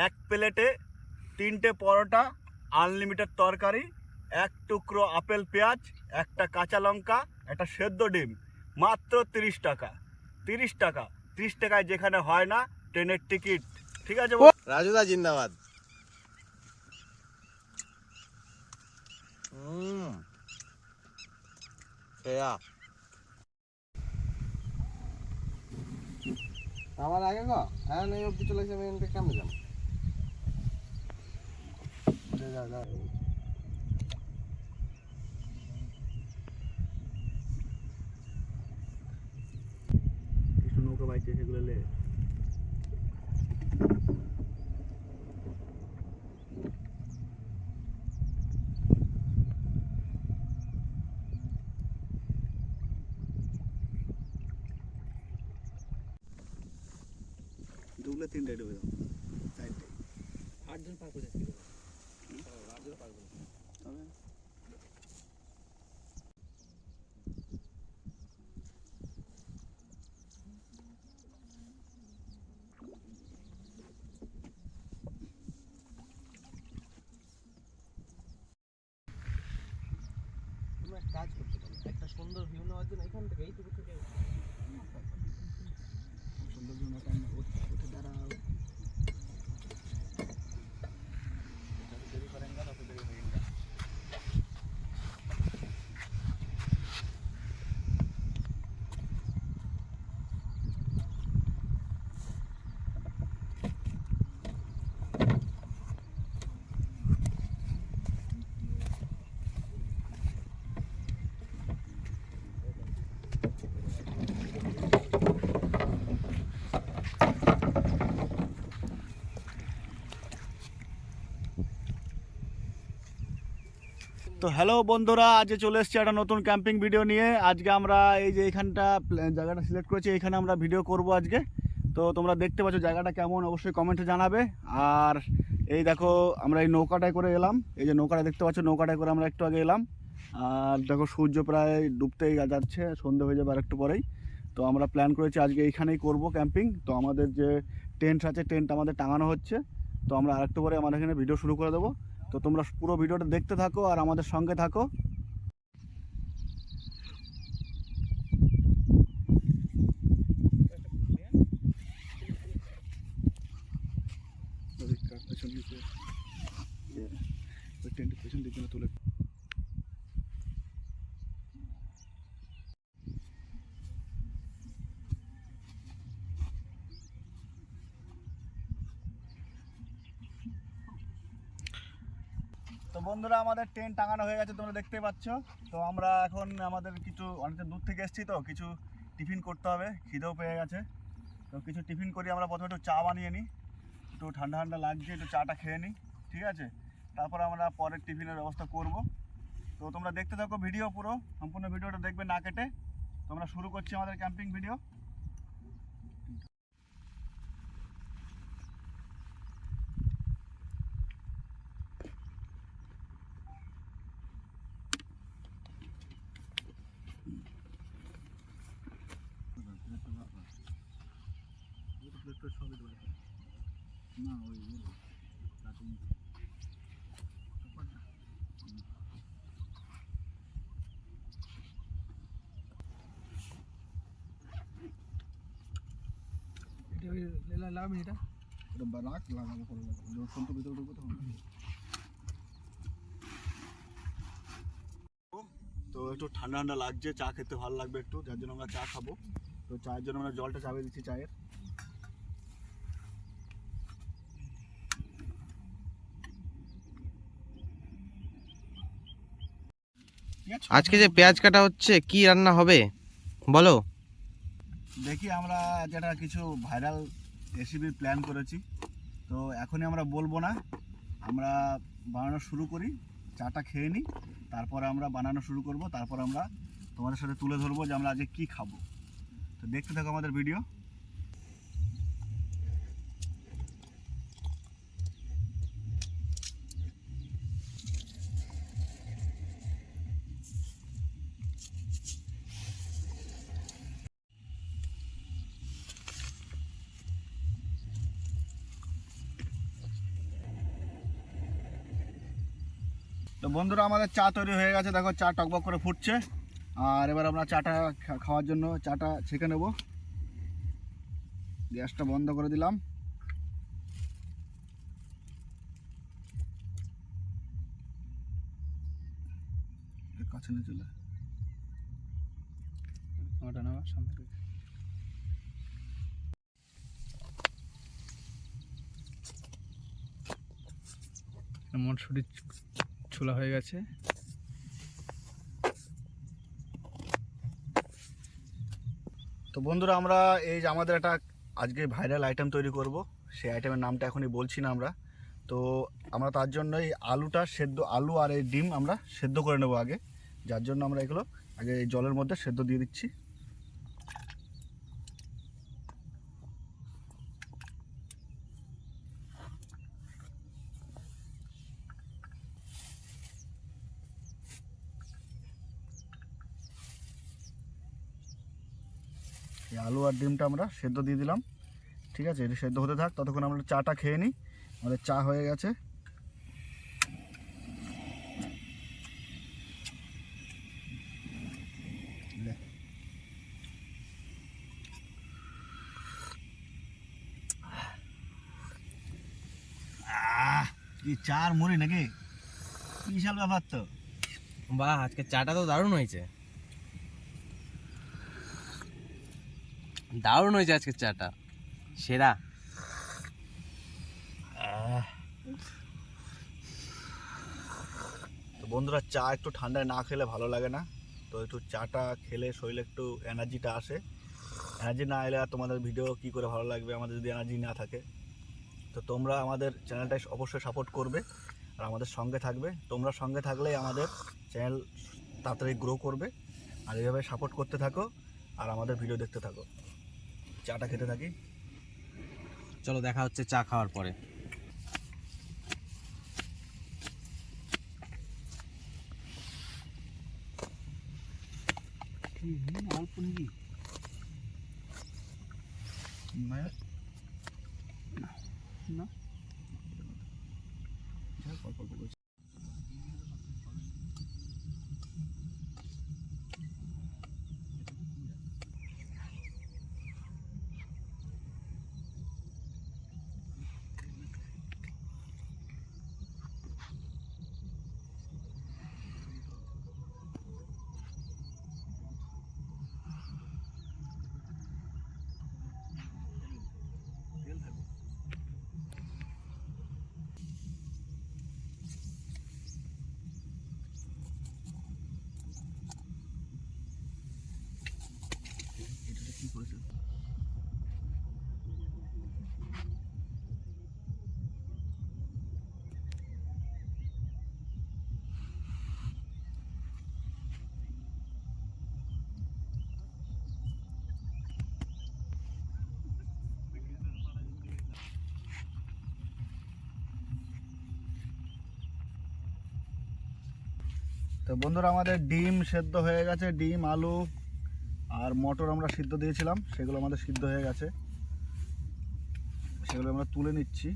এক প্লেটে 3টে পরোটা, আনলিমিটেড তরকারি, 1 টুকরো আপেল পেঁয়াজ, একটা কাঁচা লঙ্কা, একটা সেদ্ধ ডিম, মাত্র 30 টাকা। 30 টাকা, 30 টাকায় যেখানে হয় না ট্রেনের টিকিট। ঠিক আছে রাজুদা জিন্দাবাদ। আমার আগে গো হ্যাঁ নেই অব্দি চলে গেছে, আমি কেমন যাবো? কিছু নৌকা বাইছে সেগুলো লে। দুগুলো 3টায় ডুবে যাবো, 4টায় 8জন পার করে যাচ্ছি। 8জন পার করে তবে তোমরা কাজ করতে পারো, একটা সুন্দর ভিউ নেওয়ার জন্য এখান থেকে এইটুকু থেকে সুন্দর জন্য ওঠে দাঁড়াও। দেরি করেঙ্গা তত দেরি হয়েঙ্গা। তো হ্যালো বন্ধুরা, আজ চলে এসেছি একটা নতুন ক্যাম্পিং ভিডিও নিয়ে। আজকে আমরা এই যে এইখানটা জায়গাটা সিলেক্ট করেছি, এখানে আমরা ভিডিও করব আজকে। তো তোমরা দেখতে পাচ্ছ জায়গাটা কেমন, অবশ্যই কমেন্টে জানাবে। আর এই দেখো আমরা এই নৌকাটায় করে এলাম, এই যে নৌকাটা দেখতে পাচ্ছ, নৌকাটায় করে আমরা একটু আগে এলাম। আর দেখো সূর্য প্রায় ডুবতেই যাচ্ছে, সন্ধে হয়ে যাবে আর একটু পরেই। তো আমরা প্ল্যান করেছি আজকে এইখানেই করব ক্যাম্পিং। তো আমাদের যে টেন্ট আছে, টেন্ট আমাদের টাঙানো হচ্ছে। তো আমরা আরেকটু পরে আমাদের এখানে ভিডিও শুরু করে দেবো। তো তোমরা পুরো ভিডিওটা দেখতে থাকো আর আমাদের সঙ্গে থাকো। পেছন দিকে তুলে তো বন্ধুরা আমাদের টেন্ট টাঙানো হয়ে গেছে, তোমরা দেখতেই পাচ্ছ। তো আমরা এখন আমাদের কিছু অনেকটা দূর থেকে এসেছি, তো কিছু টিফিন করতে হবে, খিদেও পেয়ে গেছে। তো কিছু টিফিন করি আমরা। প্রথমে একটু চা বানিয়ে নিই, একটু ঠান্ডা ঠান্ডা লাগছে, একটু চাটা খেয়ে নিই, ঠিক আছে? তারপর আমরা পরের টিফিনের ব্যবস্থা করব। তো তোমরা দেখতে থাকো ভিডিও, পুরো সম্পূর্ণ ভিডিওটা দেখবে না কেটে। তোমরা শুরু করছি আমাদের ক্যাম্পিং ভিডিও। না ওই লাভ এটা রাখ লাগাবো করে যখন তো ভিতরে ঢুকবো তখন। তো একটু ঠান্ডা ঠান্ডা লাগছে, চা খেতে ভালো লাগবে একটু, যার জন্য আমরা চা খাবো। তো চায়ের জন্য আমরা জলটা চাপিয়ে দিচ্ছি চায়ের। আজকে যে পেঁয়াজ কাটা হচ্ছে, কি রান্না হবে বলো? দেখি আমরা যেটা কিছু ভাইরাল রেসিপির প্ল্যান করেছি, তো এখনই আমরা বলবো না, আমরা বানানো শুরু করি, চাটা খেয়ে নিই, তারপরে আমরা বানানো শুরু করব, তারপর আমরা তোমাদের সাথে তুলে ধরবো যে আমরা আজকে কী খাবো। তো দেখতে থাকো আমাদের ভিডিও। তো বন্ধুরা আমাদের চা তৈরি হয়ে গেছে, দেখো চা টকবক করে ফুটছে। আর এবার আমরা চাটা খাওয়ার জন্য চাটা ছেঁকে নেব। গ্যাসটা বন্ধ করে দিলাম। কাছে নিয়ে চলে ওটা নেওয়া সামনে মটরশুঁটি ছোলা হয়ে গেছে। তো বন্ধুরা আমরা এই যে আমাদের একটা আজকে ভাইরাল আইটেম তৈরি করব, সেই আইটেমের নামটা এখনই বলছি না আমরা। তো আমরা তার জন্য এই আলুটা সেদ্ধ, আলু আর এই ডিম আমরা সেদ্ধ করে নেব আগে, যার জন্য আমরা এগুলো আগে এই জলের মধ্যে সেদ্ধ দিয়ে দিচ্ছি। এই আলু আর ডিমটা আমরা সেদ্ধ দিয়ে দিলাম। ঠিক আছে, এটা সেদ্ধ হতে থাক, ততক্ষণ আমরা চাটা খেয়ে নিই। আমাদের চা হয়ে গেছে। কি চার মুড়ি নাকি, বিশাল ব্যাপার তো। বাহ, আজকে চাটা তো দারুণ হয়েছে, দারুণ হয়েছে আজকে চাটা, সেরা। তো বন্ধুরা চা একটু ঠান্ডায় না খেলে ভালো লাগে না, তো একটু চাটা খেলে শরীরে একটু এনার্জিটা আসে। এনার্জি না এলে আর তোমাদের ভিডিও কি করে ভালো লাগবে আমাদের যদি এনার্জি না থাকে। তো তোমরা আমাদের চ্যানেলটাই অবশ্যই সাপোর্ট করবে আর আমাদের সঙ্গে থাকবে। তোমরা সঙ্গে থাকলেই আমাদের চ্যানেল তাড়াতাড়ি গ্রো করবে। আর এইভাবে সাপোর্ট করতে থাকো আর আমাদের ভিডিও দেখতে থাকো। চাটা খেতে থাকি। চলো দেখা হচ্ছে চা খাওয়ার পরে। অল্প নাকি না, তো বন্ধুরা আমাদের ডিম সেদ্ধ হয়ে গেছে। ডিম, আলু আর মটর আমরা সিদ্ধ দিয়েছিলাম, সেগুলো আমাদের সিদ্ধ হয়ে গেছে। সেগুলো আমরা তুলে নিচ্ছি।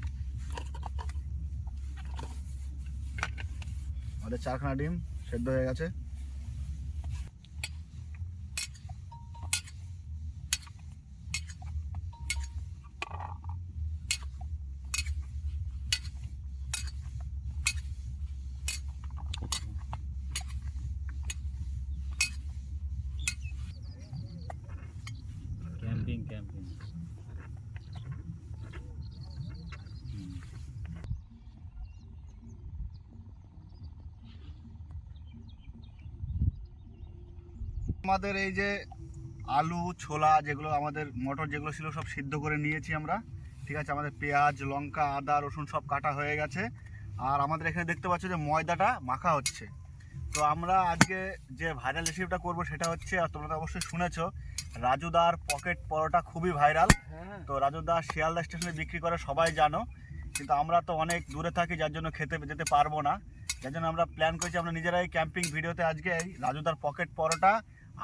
আমাদের 4খানা ডিম সেদ্ধ হয়ে গেছে। ক্যাম্পিং আমাদের এই যে আলু, ছোলা, যেগুলো আমাদের মটর যেগুলো ছিল সব সিদ্ধ করে নিয়েছি আমরা। ঠিক আছে, আমাদের পেঁয়াজ, লঙ্কা, আদা, রসুন সব কাটা হয়ে গেছে। আর আমাদের এখানে দেখতে পাচ্ছ যে ময়দাটা মাখা হচ্ছে। তো আমরা আজকে যে ভাইরাল রেসিপিটা করব সেটা হচ্ছে, আর তোমরা তো অবশ্যই শুনেছো, রাজুদার পকেট পরোটা খুবই ভাইরাল। তো রাজুদা শিয়ালদা স্টেশনে বিক্রি করে সবাই জানো, কিন্তু আমরা তো অনেক দূরে থাকি, যার জন্য খেতে যেতে পারবো না। যার জন্য আমরা প্ল্যান করেছি আমরা নিজেরাই ক্যাম্পিং ভিডিওতে আজকে এই রাজুদার পকেট পরোটা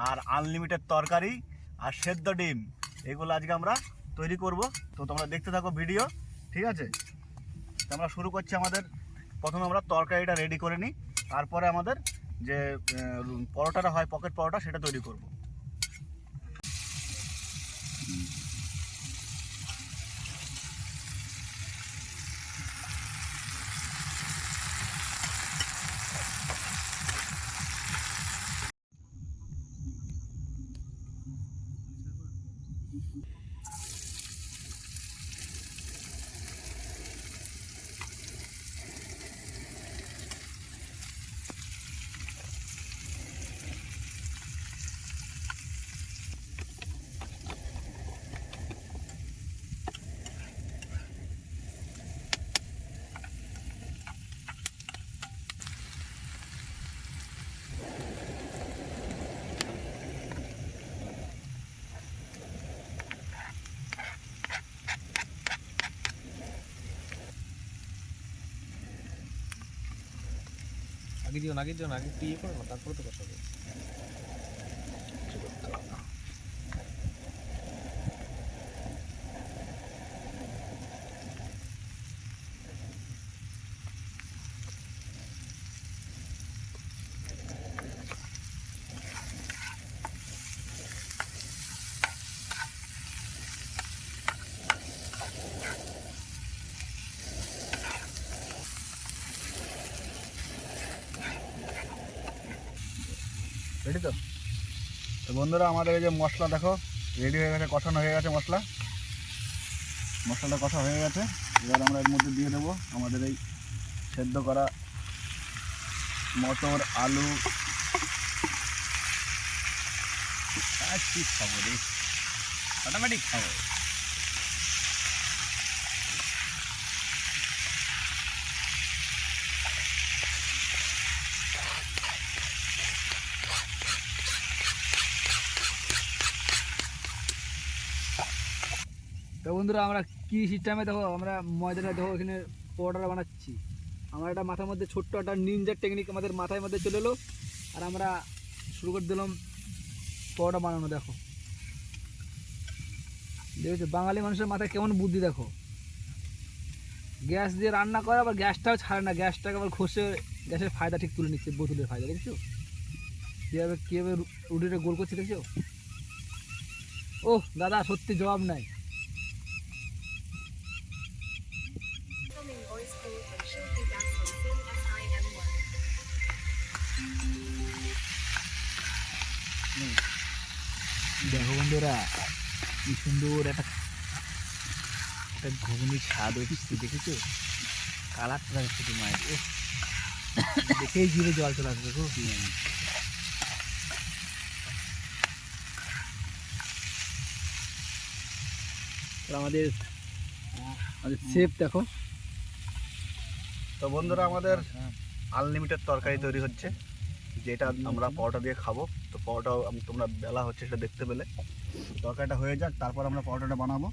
আর আনলিমিটেড তরকারি আর সেদ্ধ ডিম, এগুলো আজকে আমরা তৈরি করব। তো তোমরা দেখতে থাকো ভিডিও, ঠিক আছে? তো আমরা শুরু করছি। আমাদের প্রথমে আমরা তরকারিটা রেডি করে নিই। তারপরে আমাদের যে পরোটাটা হয় পকেট পরোটা সেটা তৈরি করব। আগে দিও না আগে একটু ইয়ে করো না, তারপরে তো বসাবো। রেডি তো? তো বন্ধুরা আমাদের এই যে মশলা দেখো রেডি হয়ে গেছে, কষানো হয়ে গেছে মশলাটা কষা হয়ে গেছে। এবার আমরা এর মধ্যে দিয়ে দেবো আমাদের এই সেদ্ধ করা মটর, আলু। খাবো রে, অটোমেটিক খাবো। তো বন্ধুরা আমরা কি সিস্টেমে দেখো আমরা ময়দাটা দেখো এখানে পরোটাটা বানাচ্ছি। আমার একটা মাথার মধ্যে ছোট্ট একটা নিনজার টেকনিক আমাদের মাথার মধ্যে চলে এলো, আর আমরা শুরু করে দিলাম পরোটা বানানো। দেখো দেখেছো বাঙালি মানুষের মাথায় কেমন বুদ্ধি, দেখো গ্যাস দিয়ে রান্না করে আবার গ্যাসটাও ছাড়ে না, গ্যাসটাকে আবার ঘষে গ্যাসের ফায়দা ঠিক তুলে নিচ্ছে, বোতলের ফায়দা। দেখেছো কীভাবে রুটিটা গোল করছে, দেখছো? ও দাদা সত্যি জবাব নাই। Incoming voice call from Shilpi Das on SIM 1. দেখো বন্ধুরা কি সুন্দর একটা ঘুগনির স্বাদ হচ্ছে, দেখেছো? কালারটা শুধু মায়ের, ও দেখেই জিভে জল চলে আসবে। দেখো আমাদের শেফ দেখো। তো বন্ধুরা আমাদের আনলিমিটেড তরকারি তৈরি হচ্ছে, যেটা আমরা পরোটা দিয়ে খাবো। তো পরোটাও তোমরা বেলা হচ্ছে সেটা দেখতে পেলে। তরকারিটা হয়ে যাক, তারপর আমরা পরোটাটা বানাবো।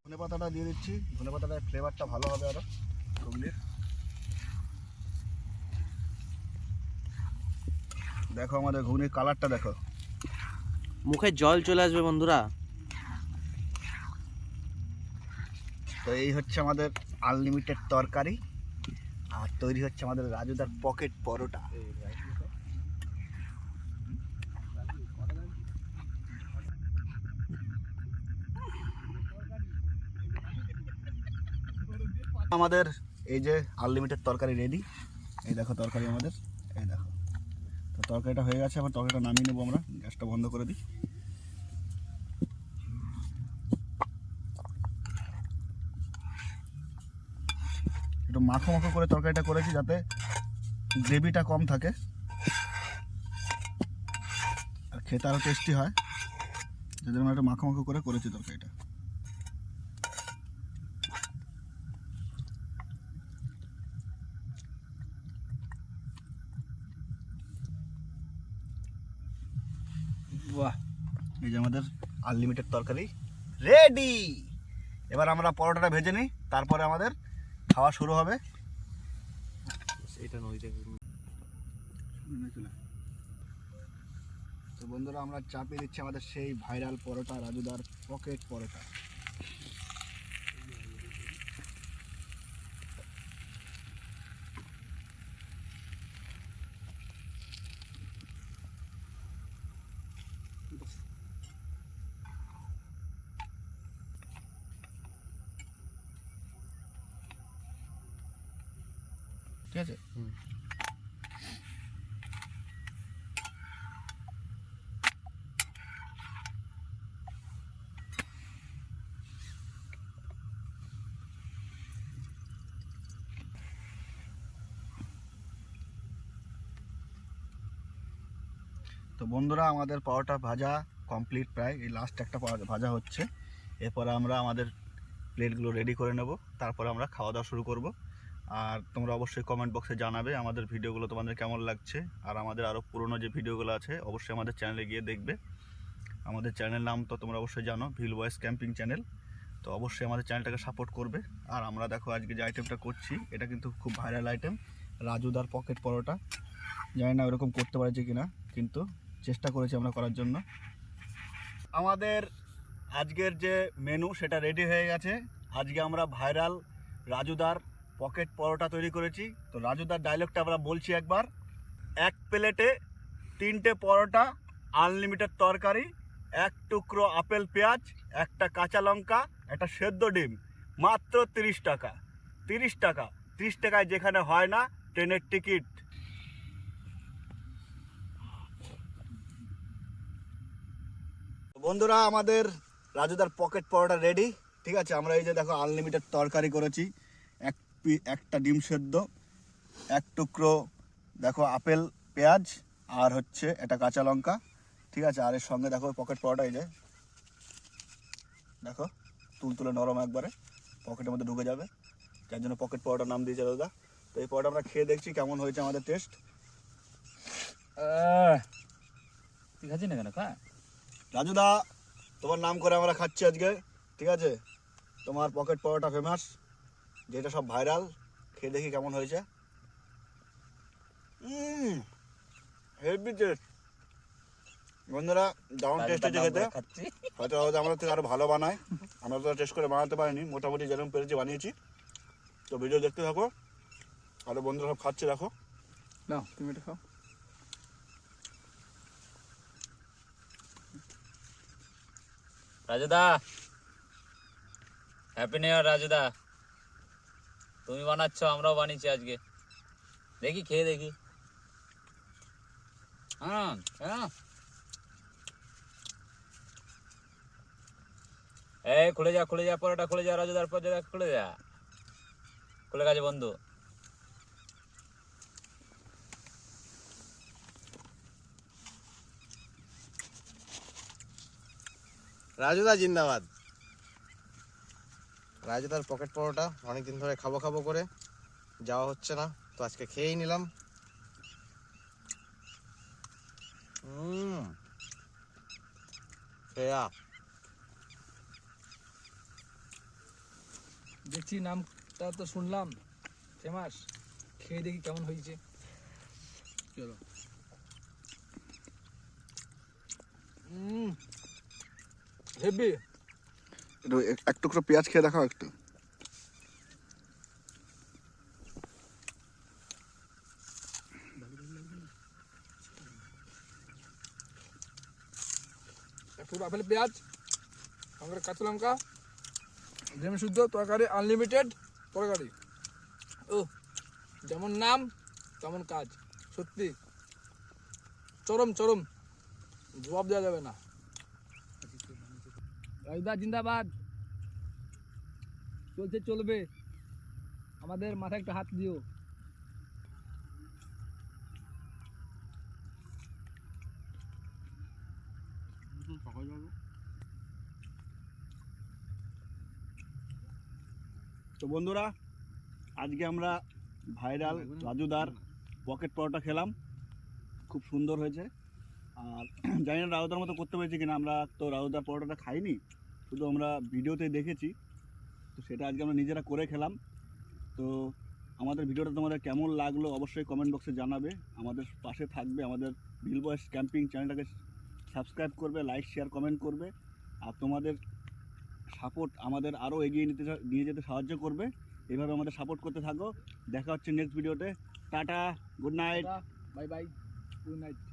ধনে পাতাটা দিয়ে দিচ্ছি, ধনে পাতাটার ফ্লেভারটা ভালো হবে আরো ঘুগনির। দেখো আমাদের ঘুগনির কালারটা দেখো, মুখে জল চলে আসবে বন্ধুরা। তো এই হচ্ছে আমাদের আনলিমিটেড তরকারি, আর তৈরি হচ্ছে আমাদের রাজুদার পকেট পরোটা। আমাদের এই যে আনলিমিটেড তরকারি রেডি। এই দেখো তরকারি আমাদের, এই দেখো। তো তরকারিটা হয়ে গেছে, আবার তরকারিটা নামিয়ে নেবো আমরা। গ্যাসটা বন্ধ করে দিই। একটু মাখো মাখো করে তরকারিটা করেছি যাতে গ্রেভিটা কম থাকে আর খেতে আরও টেস্টি হয়, যাদের আমরা একটু মাখো মাখো করে করেছি তরকারিটা। বাহ, এই যে আমাদের আনলিমিটেড তরকারি রেডি। এবার আমরা পরোটাটা ভেজে নিই, তারপরে আমাদের খাওয়া শুরু হবে। তো বন্ধুরা আমরা চাপিয়ে দিচ্ছি আমাদের সেই ভাইরাল পরোটা, রাজুদার পকেট পরোটা। ঠিক আছে। তো বন্ধুরা আমাদের পাওয়াটা ভাজা কমপ্লিট, প্রায় এই লাস্ট একটা ভাজা হচ্ছে। এরপরে আমরা আমাদের প্লেটগুলো রেডি করে নেব, তারপরে আমরা খাওয়া দাওয়া শুরু করব। আর তোমরা অবশ্যই কমেন্ট বক্সে জানাবে আমাদের ভিডিওগুলো তোমাদের কেমন লাগছে। আর আমাদের আরও পুরনো যে ভিডিওগুলো আছে অবশ্যই আমাদের চ্যানেলে গিয়ে দেখবে। আমাদের চ্যানেল নাম তো তোমরা অবশ্যই জানো, ভিল বয়েস ক্যাম্পিং চ্যানেল। তো অবশ্যই আমাদের চ্যানেলটাকে সাপোর্ট করবে। আর আমরা দেখো আজকে যে আইটেমটা করছি এটা কিন্তু খুব ভাইরাল আইটেম, রাজুদার পকেট পরোটা। জানি না ওরকম করতে পারছি কিনা, কিন্তু চেষ্টা করেছি আমরা করার জন্য। আমাদের আজকের যে মেনু সেটা রেডি হয়ে গেছে। আজকে আমরা ভাইরাল রাজুদার পকেট পরোটা তৈরি করেছি। তো রাজুদার ডায়লগটা আমরা বলছি একবার। এক প্লেটে 3টে পরোটা, আনলিমিটেড তরকারি, 1 টুকরো আপেল পেঁয়াজ, একটা কাঁচা লঙ্কা, একটা সেদ্ধ ডিম, মাত্র 30 টাকা। 30 টাকা, 30 টাকায় যেখানে হয় না ট্রেনের টিকিট। বন্ধুরা আমাদের রাজুদার পকেট পরোটা রেডি। ঠিক আছে, আমরা এই যে দেখো আনলিমিটেড তরকারি করেছি, একটা ডিম সেদ্ধ, 1 টুকরো দেখো আপেল পেঁয়াজ, আর হচ্ছে একটা কাঁচা লঙ্কা। ঠিক আছে, আর এর সঙ্গে দেখো পকেট পরোটা, এই যে দেখো তুলতুলে নরম, একবারে পকেটের মধ্যে ঢুকে যাবে, যার জন্য পকেট পরোটার নাম দিয়েছে দাদা। তো এই পরোটা আমরা খেয়ে দেখছি কেমন হয়েছে আমাদের টেস্ট। ঠিক আছে না কেন খা রাজুদা, তোমার নাম করে আমরা খাচ্ছি আজকে। ঠিক আছে, তোমার পকেট পরোটা ফেমাস, যেটা সব ভাইরাল। খেয়ে দেখি কেমন হয়েছে। হেভি টেস্ট বন্ধুরা, দারুণ টেস্ট হয়েছে খেতে। হয়তো আমাদের থেকে আরও ভালো বানায়, আমরা তো টেস্ট করে বানাতে পারিনি, মোটামুটি যেরকম পেরেছি বানিয়েছি। তো ভিডিও দেখতে থাকো, আরও বন্ধুরা সব খাচ্ছে দেখো। না তুমি এটা খাও। রাজুদা, হ্যাপি নিউ ইয়ার রাজুদা। তুমি বানাচ্ছ, আমরাও বানিয়েছি আজকে, দেখি খেয়ে দেখি। হ্যাঁ হ্যাঁ, এই খুলে যা খুলে যা, পরোটা খুলে যা রাজুদার, পরোটা খুলে যা, খুলে গেছে বন্ধু। রাজুদা জিন্দাবাদ। রাজুদার পকেট পরোটা অনেকদিন ধরে খাবো খাবো করে যাওয়া হচ্ছে না, তো আজকে খেয়েই নিলাম। খেয়া দেখছি নামটা তো শুনলাম ফেমাস, খেয়ে দেখি কেমন হয়েছে। চলো। হেভি। একটু 1 টুকরো পেঁয়াজ খেয়ে দেখাও একটু। একটু আপেল পেঁয়াজ, আমাদের কাঁচা লঙ্কা, ডিম শুদ্ধ, তরকারি আনলিমিটেড তরকারি। ও যেমন নাম তেমন কাজ, সত্যি চরম চরম, জবাব দেওয়া যাবে না। রাজুদা জিন্দাবাদ, চলছে চলবে, আমাদের মাথায় একটা হাত দিও। তো বন্ধুরা আজকে আমরা ভাইরাল রাজুদার পকেট পরোটা খেলাম, খুব সুন্দর হয়েছে। আর জানি না রাজুদার মতো করতে পেরেছি কিনা, আমরা তো রাজুদার পরোটাটা খাইনি, শুধু আমরা ভিডিওতে দেখেছি। তো সেটা আজকে আমরা নিজেরা করে খেলাম। তো আমাদের ভিডিওটা তোমাদের কেমন লাগলো অবশ্যই কমেন্ট বক্সে জানাবে। আমাদের পাশে থাকবে, আমাদের ভিল বয়েস ক্যাম্পিং চ্যানেলটাকে সাবস্ক্রাইব করবে, লাইক শেয়ার কমেন্ট করবে। আর তোমাদের সাপোর্ট আমাদের আরও এগিয়ে নিয়ে যেতে সাহায্য করবে। এভাবে আমাদের সাপোর্ট করতে থাকো। দেখা হচ্ছে নেক্সট ভিডিওতে। Tata, good night. Bye bye, good night.